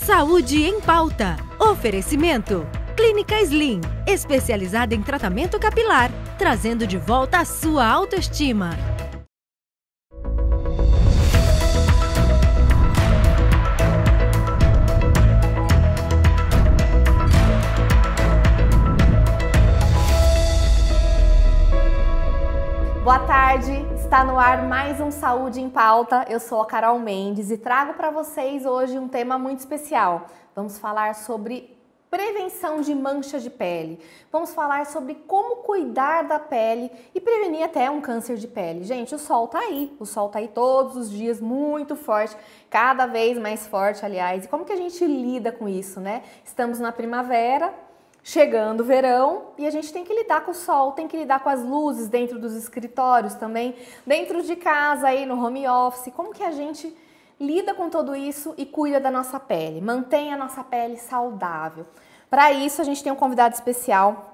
Saúde em Pauta. Oferecimento. Clínica Slim, especializada em tratamento capilar, trazendo de volta a sua autoestima. Boa tarde, está no ar mais um Saúde em Pauta. Eu sou a Carol Mendes e trago para vocês hoje um tema muito especial. Vamos falar sobre prevenção de manchas de pele. Vamos falar sobre como cuidar da pele e prevenir até um câncer de pele. Gente, o sol tá aí todos os dias, muito forte, cada vez mais forte, aliás. E como que a gente lida com isso, né? Estamos na primavera, chegando o verão e a gente tem que lidar com o sol, tem que lidar com as luzes dentro dos escritórios também, dentro de casa, aí no home office. Como que a gente lida com tudo isso e cuida da nossa pele, mantém a nossa pele saudável? Para isso, a gente tem um convidado especial,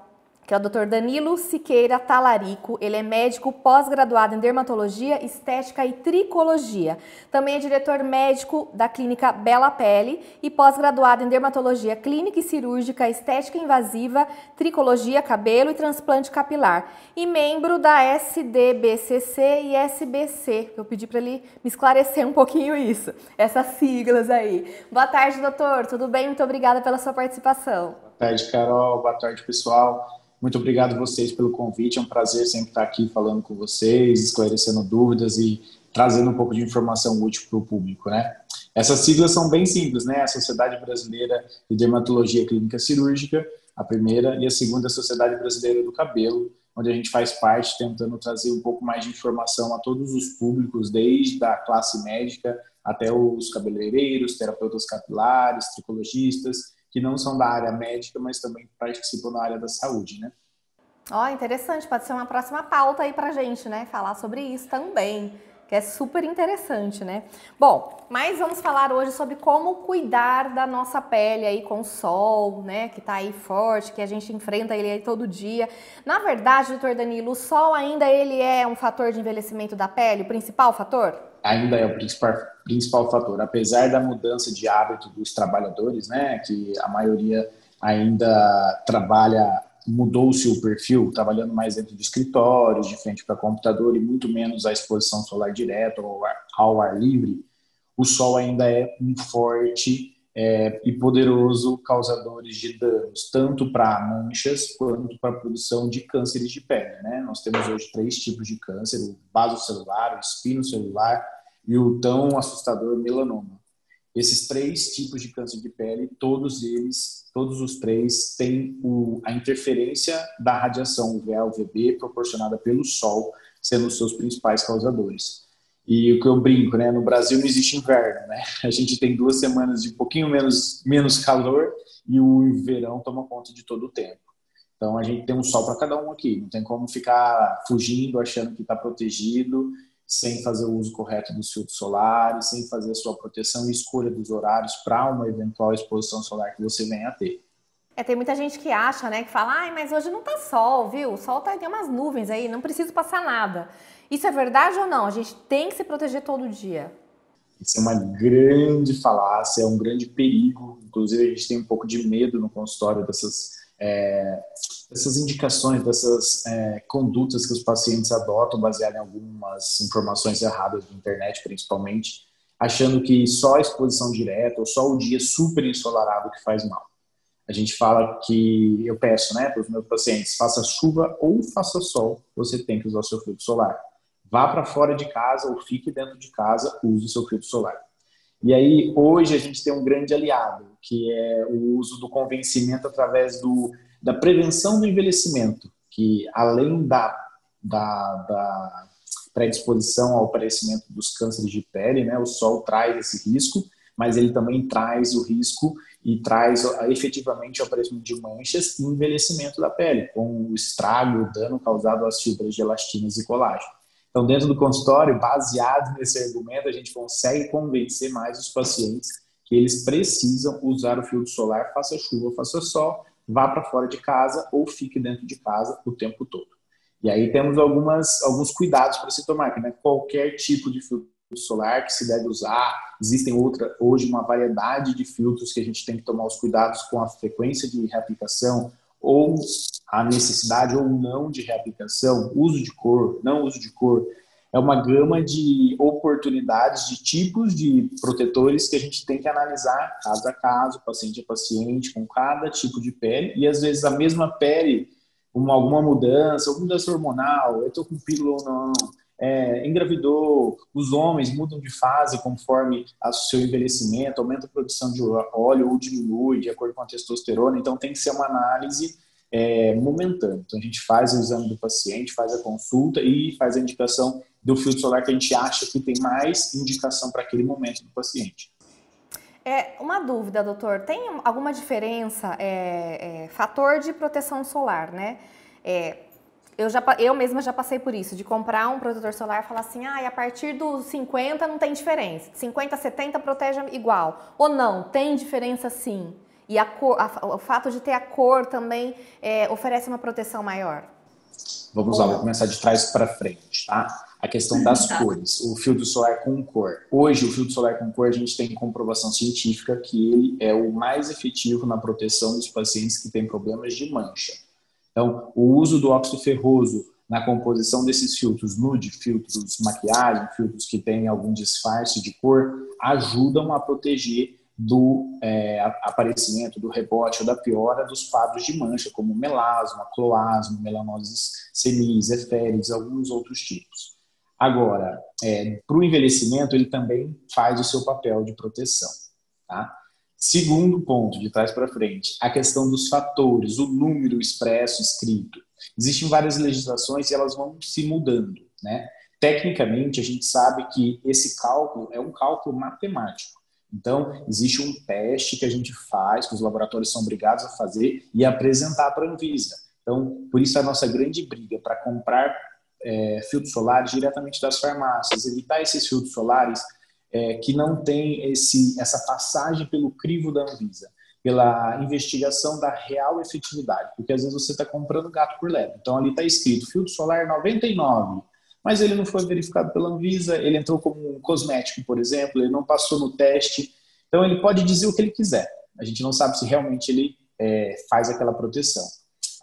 que é o Dr. Danilo Siqueira Talarico. Ele é médico pós-graduado em dermatologia, estética e tricologia. Também é diretor médico da clínica Bela Pele e pós-graduado em dermatologia clínica e cirúrgica, estética invasiva, tricologia, cabelo e transplante capilar. E membro da SDBCC e SBC. Eu pedi para ele me esclarecer um pouquinho isso, essas siglas aí. Boa tarde, doutor. Tudo bem? Muito obrigada pela sua participação. Boa tarde, Carol. Boa tarde, pessoal. Muito obrigado a vocês pelo convite, é um prazer sempre estar aqui falando com vocês, esclarecendo dúvidas e trazendo um pouco de informação útil para o público, né? Essas siglas são bem simples, né? A Sociedade Brasileira de Dermatologia Clínica Cirúrgica, a primeira, e a segunda, a Sociedade Brasileira do Cabelo, onde a gente faz parte tentando trazer um pouco mais de informação a todos os públicos, desde a classe médica até os cabeleireiros, terapeutas capilares, tricologistas, que não são da área médica, mas também participam da área da saúde, né? Ó, interessante, pode ser uma próxima pauta aí pra gente, né? Falar sobre isso também, que é super interessante, né? Bom, mas vamos falar hoje sobre como cuidar da nossa pele aí com o sol, né? Que tá aí forte, que a gente enfrenta ele aí todo dia. Na verdade, doutor Danilo, o sol ainda ele é um fator de envelhecimento da pele, o principal fator? Ainda é o principal fator, apesar da mudança de hábito dos trabalhadores, né, que a maioria ainda mudou-se o perfil, trabalhando mais dentro de escritórios, de frente para computador e muito menos a exposição solar direta ou ao ar livre, o sol ainda é um forte e poderoso causador de danos, tanto para manchas quanto para a produção de cânceres de pele, né? Nós temos hoje 3 tipos de câncer: o basocelular, o espinocelular e o tão assustador melanoma. Esses 3 tipos de câncer de pele, todos os 3 têm a interferência da radiação UVA, UVB, proporcionada pelo sol, sendo os seus principais causadores. E o que eu brinco, né? No Brasil não existe inverno, né? A gente tem 2 semanas de um pouquinho menos calor e o verão toma conta de todo o tempo. Então a gente tem um sol para cada um aqui. Não tem como ficar fugindo, achando que está protegido, sem fazer o uso correto dos filtros solares, sem fazer a sua proteção e escolha dos horários para uma eventual exposição solar que você venha a ter. Tem muita gente que acha, né, que fala, ai, mas hoje não tá sol, viu? O sol tem umas nuvens aí, não preciso passar nada. Isso é verdade ou não? A gente tem que se proteger todo dia. Isso é uma grande falácia, é um grande perigo. Inclusive, a gente tem um pouco de medo no consultório dessas indicações, dessas condutas que os pacientes adotam, baseadas em algumas informações erradas da internet, principalmente, achando que só a exposição direta ou só o dia super ensolarado que faz mal. A gente fala que, eu peço, né, para os meus pacientes, faça chuva ou faça sol, você tem que usar o seu filtro solar. Vá para fora de casa ou fique dentro de casa, use o seu filtro solar. E aí, hoje, a gente tem um grande aliado, que é o uso do convencimento através da prevenção do envelhecimento, que além da predisposição ao aparecimento dos cânceres de pele, né, o sol traz esse risco, mas ele também traz o risco e traz efetivamente o aparecimento de manchas e envelhecimento da pele, com o estrago, o dano causado às fibras de elastinas e colágeno. Então, dentro do consultório, baseado nesse argumento, a gente consegue convencer mais os pacientes que eles precisam usar o filtro solar, faça chuva, faça sol, vá para fora de casa ou fique dentro de casa o tempo todo. E aí temos alguns cuidados para se tomar, que não é qualquer tipo de filtro solar que se deve usar. Existem hoje uma variedade de filtros que a gente tem que tomar os cuidados com a frequência de reaplicação ou a necessidade ou não de reaplicação, uso de cor, não uso de cor. É uma gama de oportunidades, de tipos de protetores que a gente tem que analisar caso a caso, paciente a paciente, com cada tipo de pele. E às vezes a mesma pele, alguma mudança hormonal, eu estou com pílula ou não, engravidou, os homens mudam de fase conforme o seu envelhecimento, aumenta a produção de óleo ou diminui de acordo com a testosterona, então tem que ser uma análise momentânea. Então a gente faz o exame do paciente, faz a consulta e faz a indicação do filtro solar que a gente acha que tem mais indicação para aquele momento do paciente. Uma dúvida, doutor, tem alguma diferença, fator de proteção solar, né? Eu mesma já passei por isso, de comprar um protetor solar e falar assim, a partir dos 50 não tem diferença, de 50 a 70 protege igual, ou não, tem diferença sim, e o fato de ter a cor também oferece uma proteção maior. Vamos lá, vou começar de trás para frente, tá? A questão das cores, o filtro solar com cor. Hoje, o filtro solar com cor, a gente tem comprovação científica que ele é o mais efetivo na proteção dos pacientes que têm problemas de mancha. Então, o uso do óxido ferroso na composição desses filtros nude, filtros maquiagem, filtros que têm algum disfarce de cor, ajudam a proteger do aparecimento, do rebote ou da piora dos quadros de mancha, como melasma, cloasma, melanoses senis, eférides, alguns outros tipos. Agora, para o envelhecimento, ele também faz o seu papel de proteção, tá? Segundo ponto, de trás para frente, a questão dos fatores, o número expresso, escrito. Existem várias legislações e elas vão se mudando, né? Tecnicamente, a gente sabe que esse cálculo é um cálculo matemático. Então, existe um teste que a gente faz, que os laboratórios são obrigados a fazer e apresentar para a Anvisa. Então, por isso a nossa grande briga para comprar filtros solares diretamente das farmácias, evitar esses filtros solares que não tem essa passagem pelo crivo da Anvisa, pela investigação da real efetividade, porque às vezes você está comprando gato por lebre. Então ali está escrito filtro solar 99, mas ele não foi verificado pela Anvisa, ele entrou como um cosmético, por exemplo, ele não passou no teste, então ele pode dizer o que ele quiser. A gente não sabe se realmente ele faz aquela proteção.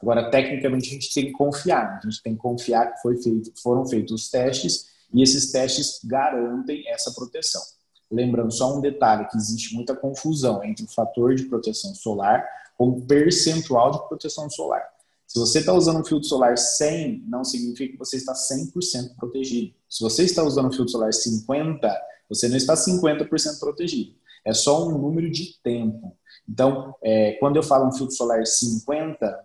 Agora, tecnicamente, a gente tem que confiar, que foram feitos os testes e esses testes garantem essa proteção. Lembrando só um detalhe, que existe muita confusão entre o fator de proteção solar com o percentual de proteção solar. Se você está usando um filtro solar 100, não significa que você está 100% protegido. Se você está usando um filtro solar 50, você não está 50% protegido. É só um número de tempo. Então, quando eu falo um filtro solar 50,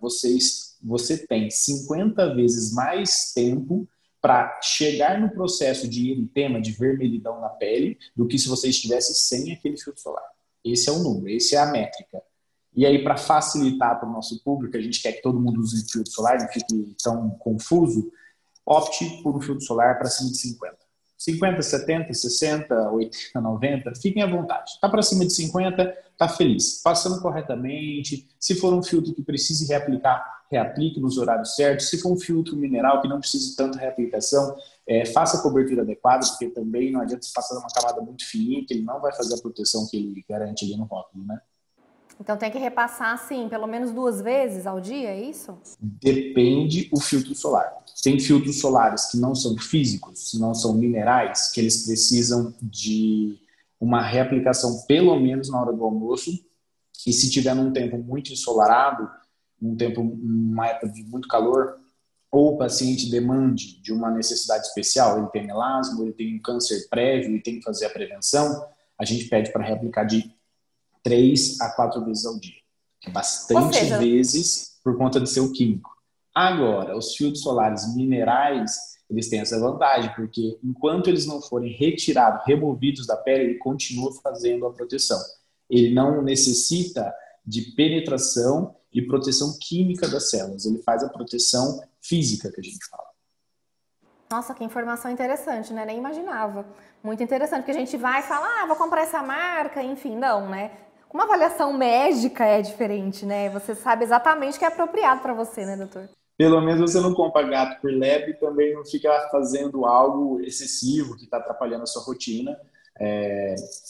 você tem 50 vezes mais tempo para chegar no processo de eritema, de vermelhidão na pele, do que se você estivesse sem aquele filtro solar. Esse é o número, essa é a métrica. E aí, para facilitar para o nosso público, a gente quer que todo mundo use filtro solar, não fique tão confuso, opte por um filtro solar para cima de 50. 50, 70, 60, 80, 90, fiquem à vontade. Está para cima de 50, está feliz. Passando corretamente, se for um filtro que precise reaplicar, reaplique nos horários certos. Se for um filtro mineral que não precise de tanta reaplicação, faça a cobertura adequada, porque também não adianta você passar uma camada muito fininha, que ele não vai fazer a proteção que ele garante ali no rótulo, né? Então tem que repassar, assim, pelo menos 2 vezes ao dia, é isso? Depende o filtro solar. Tem filtros solares que não são físicos, não são minerais, que eles precisam de uma reaplicação pelo menos na hora do almoço. E se tiver num tempo muito ensolarado, uma época de muito calor, ou o paciente demande de uma necessidade especial, ele tem melasma, ele tem um câncer prévio e tem que fazer a prevenção, a gente pede para reaplicar de 3 a 4 vezes ao dia. É bastante vezes por conta do seu químico. Agora, os filtros solares minerais, eles têm essa vantagem, porque enquanto eles não forem retirados, removidos da pele, ele continua fazendo a proteção. Ele não necessita de penetração e proteção química das células. Ele faz a proteção física que a gente fala. Nossa, que informação interessante, né? Nem imaginava. Muito interessante, porque a gente vai e fala, vou comprar essa marca, enfim, não, né? Uma avaliação médica é diferente, né? Você sabe exatamente o que é apropriado para você, né, doutor? Pelo menos você não compra gato por lebre e também não fica fazendo algo excessivo que está atrapalhando a sua rotina,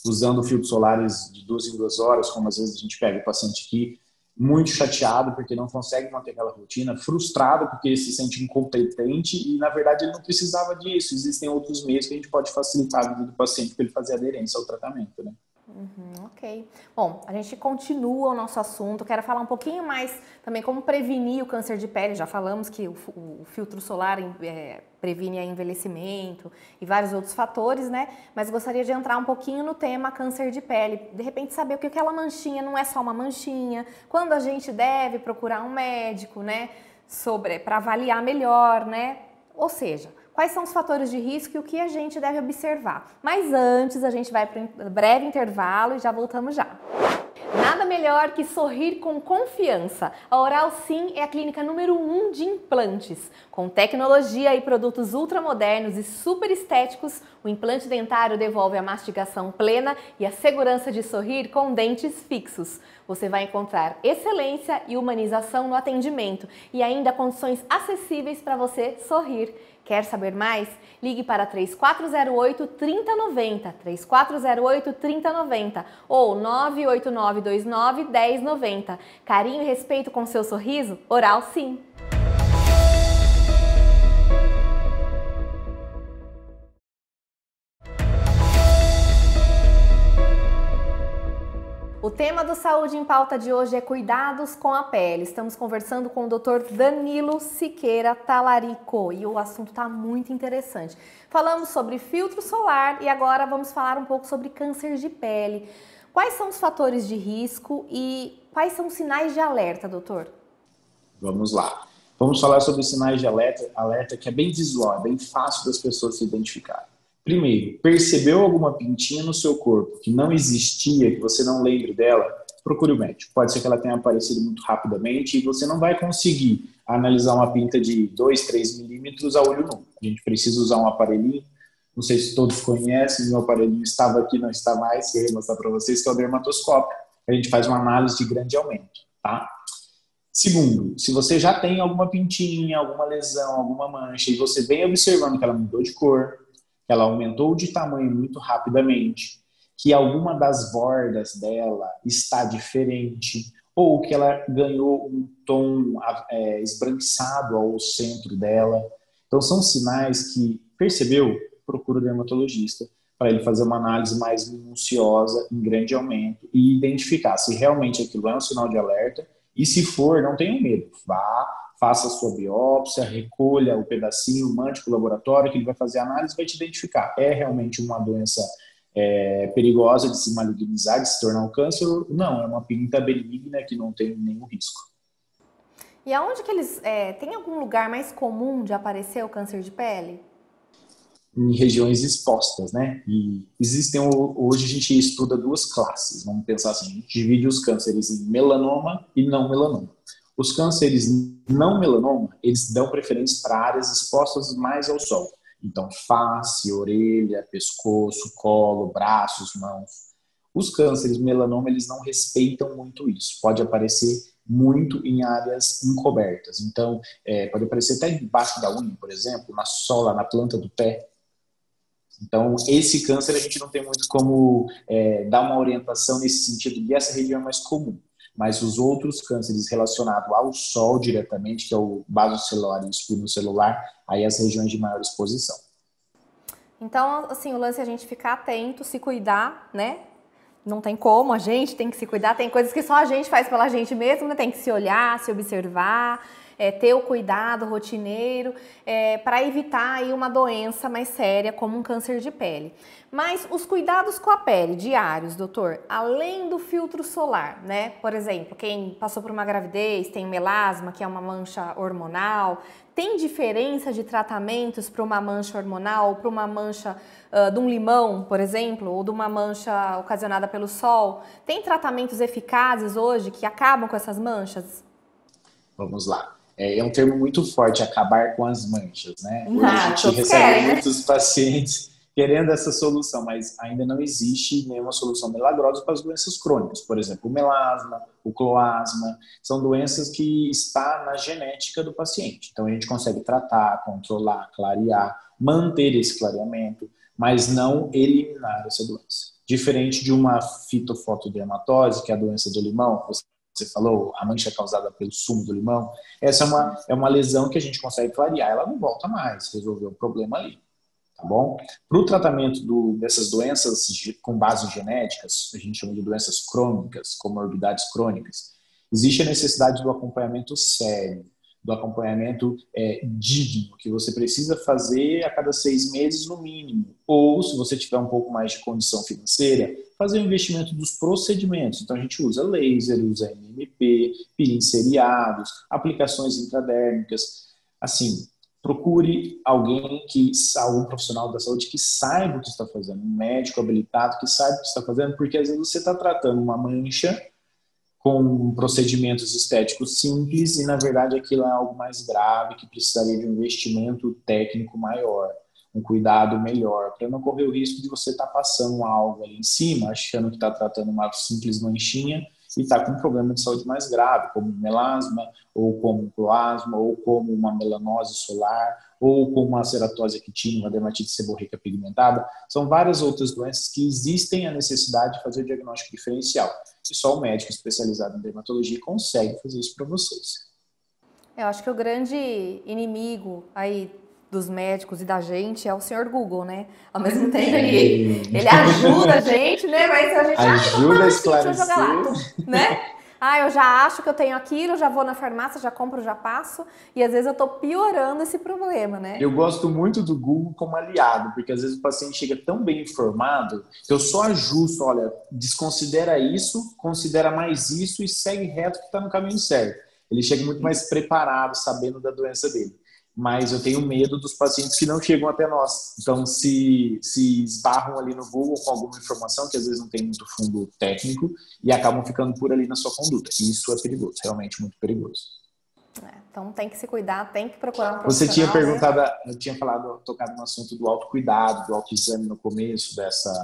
usando filtros solares de 2 em 2 horas, como às vezes a gente pega o paciente aqui, muito chateado porque não consegue manter aquela rotina, frustrado porque se sente incompetente e, na verdade, ele não precisava disso. Existem outros meios que a gente pode facilitar a vida do paciente para ele fazer aderência ao tratamento, né? Ok. Bom, a gente continua o nosso assunto. Quero falar um pouquinho mais também como prevenir o câncer de pele. Já falamos que o filtro solar previne o envelhecimento e vários outros fatores, né? Mas gostaria de entrar um pouquinho no tema câncer de pele. De repente saber o que aquela manchinha não é só uma manchinha. Quando a gente deve procurar um médico, né? Para avaliar melhor, né? Ou seja, quais são os fatores de risco e o que a gente deve observar. Mas antes, a gente vai para um breve intervalo e já voltamos já. Nada melhor que sorrir com confiança. A Oral Sim é a clínica número 1 de implantes. Com tecnologia e produtos ultramodernos e super estéticos, o implante dentário devolve a mastigação plena e a segurança de sorrir com dentes fixos. Você vai encontrar excelência e humanização no atendimento e ainda condições acessíveis para você sorrir. Quer saber mais? Ligue para 3408-3090, 3408-3090 ou 98929-1090. Carinho e respeito com seu sorriso? Oral Sim. O tema do Saúde em Pauta de hoje é cuidados com a pele. Estamos conversando com o Dr. Danilo Siqueira Talarico e o assunto está muito interessante. Falamos sobre filtro solar e agora vamos falar um pouco sobre câncer de pele. Quais são os fatores de risco e quais são os sinais de alerta, doutor? Vamos lá. Vamos falar sobre os sinais de alerta que é bem visual, é bem fácil das pessoas se identificarem. Primeiro, percebeu alguma pintinha no seu corpo que não existia, que você não lembre dela? Procure o médico. Pode ser que ela tenha aparecido muito rapidamente e você não vai conseguir analisar uma pinta de 2, 3 milímetros a olho nu. A gente precisa usar um aparelhinho. Não sei se todos conhecem, meu aparelhinho estava aqui, não está mais. Eu vou mostrar para vocês que é o dermatoscópio. A gente faz uma análise de grande aumento, tá? Segundo, se você já tem alguma pintinha, alguma lesão, alguma mancha e você vem observando que ela mudou de cor, ela aumentou de tamanho muito rapidamente, que alguma das bordas dela está diferente, ou que ela ganhou um tom esbranquiçado ao centro dela. Então, são sinais que, percebeu, procura o dermatologista para ele fazer uma análise mais minuciosa, em grande aumento, e identificar se realmente aquilo é um sinal de alerta, e se for, não tenha medo, vá, faça a sua biópsia, recolha o pedacinho, mande para o laboratório, que ele vai fazer a análise e vai te identificar. É realmente uma doença perigosa de se malignizar, de se tornar um câncer? Não, é uma pinta benigna que não tem nenhum risco. E aonde que eles... tem algum lugar mais comum de aparecer o câncer de pele? Em regiões expostas, né? E existem, hoje a gente estuda 2 classes, vamos pensar assim, a gente divide os cânceres em melanoma e não melanoma. Os cânceres não melanoma, eles dão preferência para áreas expostas mais ao sol. Então, face, orelha, pescoço, colo, braços, mãos. Os cânceres melanoma, eles não respeitam muito isso. Pode aparecer muito em áreas encobertas. Então, pode aparecer até debaixo da unha, por exemplo, na sola, na planta do pé. Então, esse câncer a gente não tem muito como dar uma orientação nesse sentido, e essa região é mais comum. Mas os outros cânceres relacionados ao sol diretamente, que é o basocelular e o espinocelular, aí as regiões de maior exposição. Então, assim, o lance é a gente ficar atento, se cuidar, né? Não tem como, a gente tem que se cuidar, tem coisas que só a gente faz pela gente mesmo, né? Tem que se olhar, se observar, ter o cuidado rotineiro para evitar aí uma doença mais séria como um câncer de pele. Mas os cuidados com a pele diários, doutor, além do filtro solar, né? Por exemplo, quem passou por uma gravidez, tem melasma, que é uma mancha hormonal, tem diferença de tratamentos para uma mancha hormonal ou para uma mancha de um limão, por exemplo, ou de uma mancha ocasionada pelo sol? Tem tratamentos eficazes hoje que acabam com essas manchas? Vamos lá. É um termo muito forte, acabar com as manchas, né? Hoje a gente recebe muitos pacientes querendo essa solução, mas ainda não existe nenhuma solução milagrosa para as doenças crônicas. Por exemplo, o melasma, o cloasma, são doenças que está na genética do paciente. Então, a gente consegue tratar, controlar, clarear, manter esse clareamento, mas não eliminar essa doença. Diferente de uma fitofotodermatose, que é a doença do limão, você falou, a mancha causada pelo sumo do limão, essa é uma lesão que a gente consegue clarear, ela não volta mais, resolveu o problema ali, tá bom? Para o tratamento dessas doenças com bases genéticas, a gente chama de doenças crônicas, comorbidades crônicas, existe a necessidade do acompanhamento sério, do acompanhamento digno, que você precisa fazer a cada 6 meses no mínimo. Ou, se você tiver um pouco mais de condição financeira, fazer o investimento dos procedimentos. Então, a gente usa laser, usa MMP, peelings seriados, aplicações intradérmicas. Assim, procure algum profissional da saúde que saiba o que está fazendo, um médico habilitado que saiba o que está fazendo, porque às vezes você está tratando uma mancha com procedimentos estéticos simples e, na verdade, aquilo é algo mais grave que precisaria de um investimento técnico maior, um cuidado melhor, para não correr o risco de você estar passando algo ali em cima, achando que está tratando uma simples manchinha e está com um problema de saúde mais grave, como um melasma, ou como um cloasma, ou como uma melanose solar, ou como uma ceratose actina, uma dermatite seborreica pigmentada. São várias outras doenças que existem a necessidade de fazer o diagnóstico diferencial. E só o médico especializado em dermatologia consegue fazer isso para vocês. Eu acho que o grande inimigo aí dos médicos e da gente é o senhor Google, né? Ao mesmo tempo ele ajuda a gente, né? Mas a gente ajuda a esclarecer, deixa eu jogar lá, né? Eu já acho que eu tenho aquilo, já vou na farmácia, já compro, já passo, e às vezes eu tô piorando esse problema, né? Eu gosto muito do Google como aliado, porque às vezes o paciente chega tão bem informado que eu só ajusto, olha, desconsidera isso, considera mais isso e segue reto que está no caminho certo. Ele chega muito mais preparado, sabendo da doença dele. Mas eu tenho medo dos pacientes que não chegam até nós. Então, se esbarram ali no Google com alguma informação que às vezes não tem muito fundo técnico e acabam ficando por ali na sua conduta. E isso é perigoso, realmente muito perigoso. Então tem que se cuidar, tem que procurar um profissional. Você tinha perguntado, eu tinha tocado no assunto do autocuidado, do autoexame no começo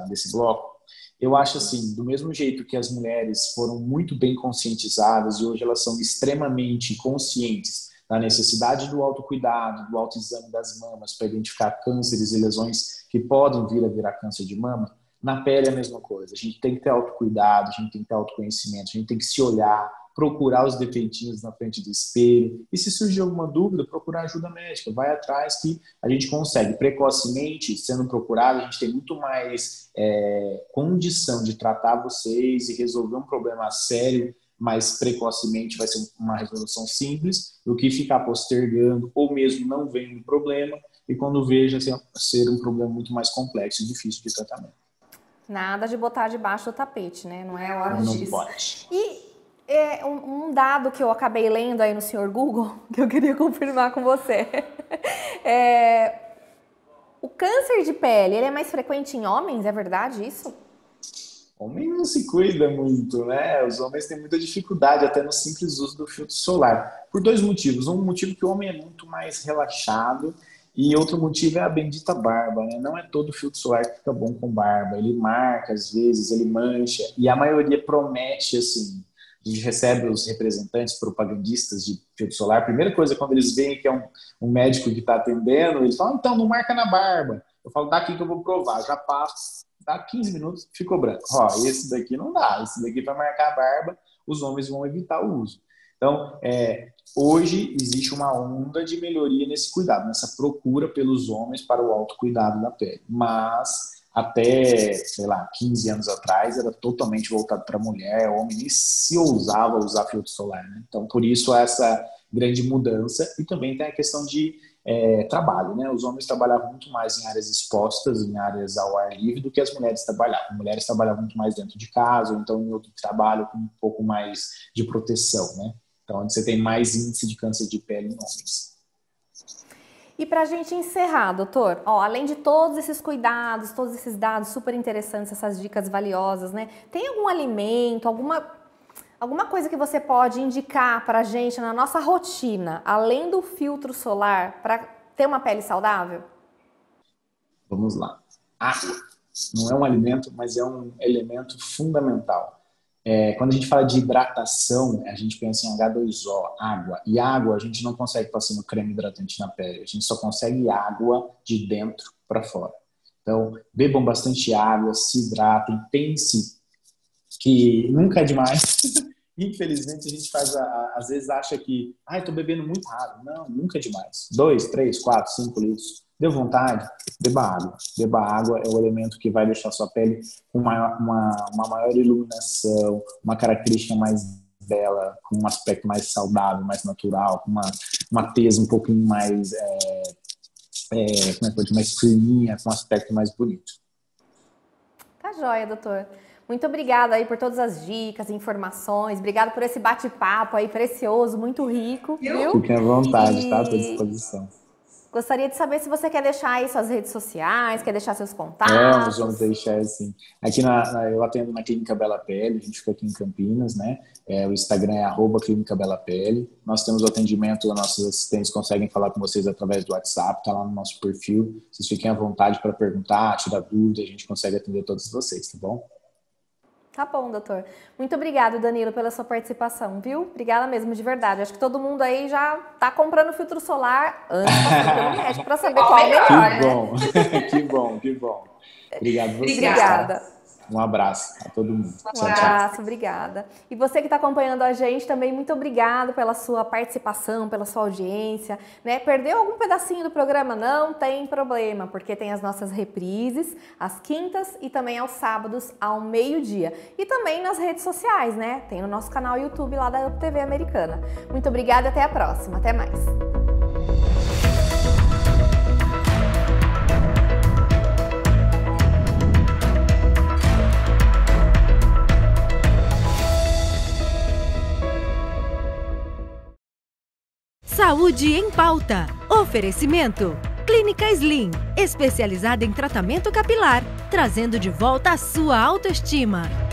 desse bloco. Eu acho assim, do mesmo jeito que as mulheres foram muito bem conscientizadas e hoje elas são extremamente conscientes da necessidade do autocuidado, do autoexame das mamas para identificar cânceres e lesões que podem vir a virar câncer de mama, na pele é a mesma coisa. A gente tem que ter autocuidado, a gente tem que ter autoconhecimento, a gente tem que se olhar, procurar os defeitinhos na frente do espelho e, se surgir alguma dúvida, procurar ajuda médica. Vai atrás que a gente consegue precocemente, sendo procurado, a gente tem muito mais condição de tratar vocês e resolver um problema sério mais precocemente, vai ser uma resolução simples, do que ficar postergando ou mesmo não vendo o problema e quando veja ser um problema muito mais complexo e difícil de tratamento. Nada de botar debaixo do tapete, né? Não é hora disso. Não pode. E um dado que eu acabei lendo aí no senhor Google, que eu queria confirmar com você. O câncer de pele, ele é mais frequente em homens, é verdade isso? Homem não se cuida muito, né? Os homens têm muita dificuldade até no simples uso do filtro solar. Por 2 motivos. Um motivo que o homem é muito mais relaxado e outro motivo é a bendita barba, né? Não é todo filtro solar que fica bom com barba. Ele marca, às vezes, ele mancha e a maioria promete, assim. A gente recebe os representantes propagandistas de filtro solar. A primeira coisa, quando eles veem que é um médico que está atendendo, eles falam, então, não marca na barba. Eu falo, daqui que eu vou provar. Já passo. Dá 15 minutos, ficou branco. Esse daqui não dá, esse daqui para marcar a barba, os homens vão evitar o uso. Então, hoje existe uma onda de melhoria nesse cuidado, nessa procura pelos homens para o autocuidado da pele. Mas até, 15 anos atrás, era totalmente voltado para a mulher, o homem nem se ousava usar filtro solar, né? Então, por isso, essa grande mudança. E também tem a questão de trabalho, né? Os homens trabalhavam muito mais em áreas expostas, em áreas ao ar livre, do que as mulheres trabalhavam. As mulheres trabalhavam muito mais dentro de casa, ou então em outro trabalho com um pouco mais de proteção, né? Então, onde você tem mais índice de câncer de pele em homens. E para a gente encerrar, doutor, além de todos esses cuidados, todos esses dados super interessantes, essas dicas valiosas, né? Tem algum alimento, alguma coisa que você pode indicar para a gente na nossa rotina, além do filtro solar, para ter uma pele saudável? Vamos lá. água. Não é um alimento, mas é um elemento fundamental. Quando a gente fala de hidratação, a gente pensa em H2O, água. E água a gente não consegue passar no creme hidratante na pele. A gente só consegue água de dentro para fora. Então, bebam bastante água, se hidratem, pense que nunca é demais. Infelizmente, a gente às vezes acha que, estou bebendo muito água. Não, nunca é demais. 2, 3, 4, 5 litros. Deu vontade? Beba água. Beba água é o elemento que vai deixar sua pele com uma maior iluminação, uma característica mais bela, com um aspecto mais saudável, mais natural, com uma tez um pouquinho mais, mais firminha, com um aspecto mais bonito. Tá joia, doutor. Muito obrigada aí por todas as dicas, informações. Obrigada por esse bate-papo aí precioso, muito rico. Viu? Fiquem à vontade, tá? À disposição. Gostaria de saber se você quer deixar aí suas redes sociais, quer deixar seus contatos. Vamos deixar assim. Aqui eu atendo na Clínica Bela Pele, a gente fica aqui em Campinas, né? O Instagram é @Clínica Bela Pele. Nós temos o atendimento, nossos assistentes conseguem falar com vocês através do WhatsApp, tá lá no nosso perfil. Vocês fiquem à vontade para perguntar, tirar dúvida, a gente consegue atender todos vocês, tá bom? Tá bom, doutor. Muito obrigado, Danilo, pela sua participação, viu? Obrigada mesmo, de verdade. Acho que todo mundo aí já tá comprando filtro solar antes de passar pelo médico para saber qual é o melhor, né? Que bom. Obrigado a vocês. Obrigada. Um abraço a todo mundo. Um abraço, obrigada. E você que está acompanhando a gente também, muito obrigado pela sua participação, pela sua audiência, né? Perdeu algum pedacinho do programa? Não tem problema, porque tem as nossas reprises às quintas e também aos sábados ao meio-dia. E também nas redes sociais, né? Tem no nosso canal YouTube lá da TV Americana. Muito obrigada e até a próxima. Até mais. Saúde em Pauta. Oferecimento. Clínica Slim, especializada em tratamento capilar, trazendo de volta a sua autoestima.